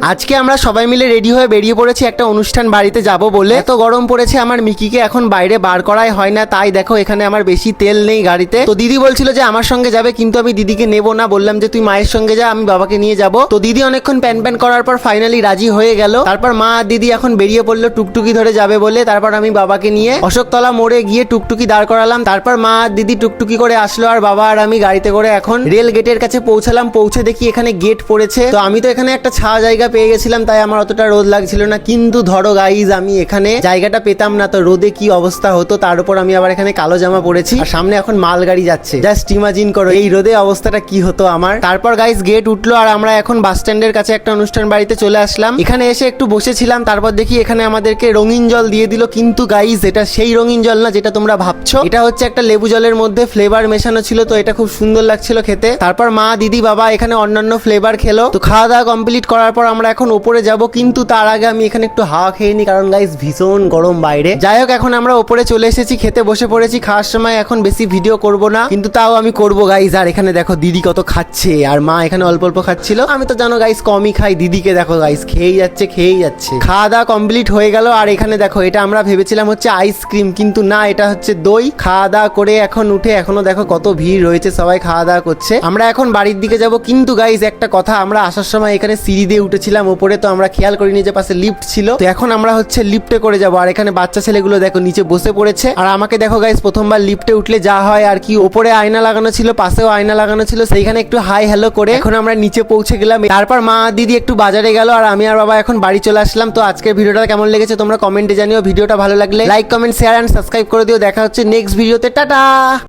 আজকে আমরা সবাই মিলে রেডি হয়ে বেরিয়ে পড়েছি একটা অনুষ্ঠান বাড়িতে যাব বলে। এত গরম পড়েছে আমার মিকিকে এখন বাইরে বার করাই হয় না, তাই দেখো এখানে আমার বেশি তেল নেই গাড়িতে। তো দিদি বলছিল যে আমার সঙ্গে যাবে, কিন্তু আমি দিদিকে নেবো না, বললাম যে তুই মায়ের সঙ্গে যা, আমি বাবাকে নিয়ে যাব। তো দিদি অনেকক্ষণ প্যান প্যান করার পর ফাইনালি রাজি হয়ে গেল। তারপর মা আর দিদি এখন বেরিয়ে পড়লো টুকটুকি ধরে যাবে বলে। তারপর আমি বাবাকে নিয়ে অশোকতলা মোড়ে গিয়ে টুকটুকি দাঁড় করালাম। তারপর মা আর দিদি টুকটুকি করে আসলো আর বাবা আর আমি গাড়িতে করে এখন রেল গেটের কাছে পৌঁছালাম। পৌঁছে দেখি এখানে গেট পড়েছে। তো আমি তো এখানে একটা ছাওয়া জায়গা পেয়ে গেছিলাম, তাই আমার অতটা রোদ লাগছিল না। কিন্তু ধরো গাইজ, আমি এখানে জায়গাটা পেতাম না তো রোদে কি অবস্থা হতো। তার উপর আমি আবার এখানে কালো জামা পরেছি আর সামনে এখন মালগাড়ি যাচ্ছে। জাস্ট ইমাজিন করো এই রোদে অবস্থাটা কি হতো আমার। তারপর গাইজ গেট উঠলো আর আমরা এখন বাস স্ট্যান্ডের কাছে একটা অনুষ্ঠান বাড়িতে চলে আসলাম। এখানে এসে একটু বসেছিলাম, তারপর দেখি এখানে আমাদেরকে রঙিন জল দিয়ে দিল। কিন্তু গাইজ এটা সেই রঙিন জল না যেটা তোমরা ভাবছো, এটা হচ্ছে একটা লেবু জলের মধ্যে ফ্লেভার মেশানো ছিল। তো এটা খুব সুন্দর লাগছিল খেতে। তারপর মা দিদি বাবা এখানে অন্যান্য ফ্লেভার খেলো। তো খাওয়া দাওয়া কমপ্লিট করার পর আমরা এখন উপরে যাব, কিন্তু তার আগে আমি এখানে একটু হাওয়া খেয়ে নি, কারণ গাইজ ভীষণ গরম বাইরে। যাই হোক, এখন আমরা উপরে চলে এসেছি, খেতে বসে পড়েছি। খাওয়ার সময় এখন বেশি ভিডিও করব না, কিন্তু তাও আমি করব গাইজ। আর এখানে দেখো দিদি কত খাচ্ছে আর মা এখানে অল্প অল্প খাচ্ছিল। আমি তো জানো গাইজ কমই খাই, দিদিকে দেখো গাইজ খেয়েই যাচ্ছে খেয়েই যাচ্ছে। খাওয়া দাওয়া কমপ্লিট হয়ে গেল। আর এখানে দেখো এটা আমরা ভেবেছিলাম হচ্ছে আইসক্রিম, কিন্তু না, এটা হচ্ছে দই। খাওয়া দাওয়া করে এখন উঠে এখনো দেখো কত ভিড় রয়েছে, সবাই খাওয়া দাওয়া করছে। আমরা এখন বাড়ির দিকে যাব, কিন্তু গাইজ একটা কথা, আমরা আসার সময় এখানে সিঁড়ি দিয়ে উঠেছিলাম উপরে, তো আমরা খেয়াল করিনি যে পাশে লিফট ছিল। তো এখন আমরা হচ্ছে লিফটে করে যাব। আর এখানে বাচ্চা ছেলেগুলো দেখো নিচে বসে পড়েছে। আর আমাকে দেখো গাইজ প্রথমবার লিফটে উঠলে যা হয় আর কি, উপরে আয়না লাগানো ছিল, পাশেও আয়না লাগানো ছিল, সেইখানে একটু হাই হ্যালো করে এখন আমরা নিচে পৌঁছে গেলাম। তারপর মা দিদি একটু বাজারে গেল আর আমি আর বাবা এখন বাড়ি চলে আসলাম। তো আজকের ভিডিওটা কেমন লেগেছে তোমরা কমেন্টে জানিও। ভিডিওটা ভালো লাগলে like comment share and subscribe করে দিও। দেখা হচ্ছে নেক্সট ভিডিওতে। টাটা।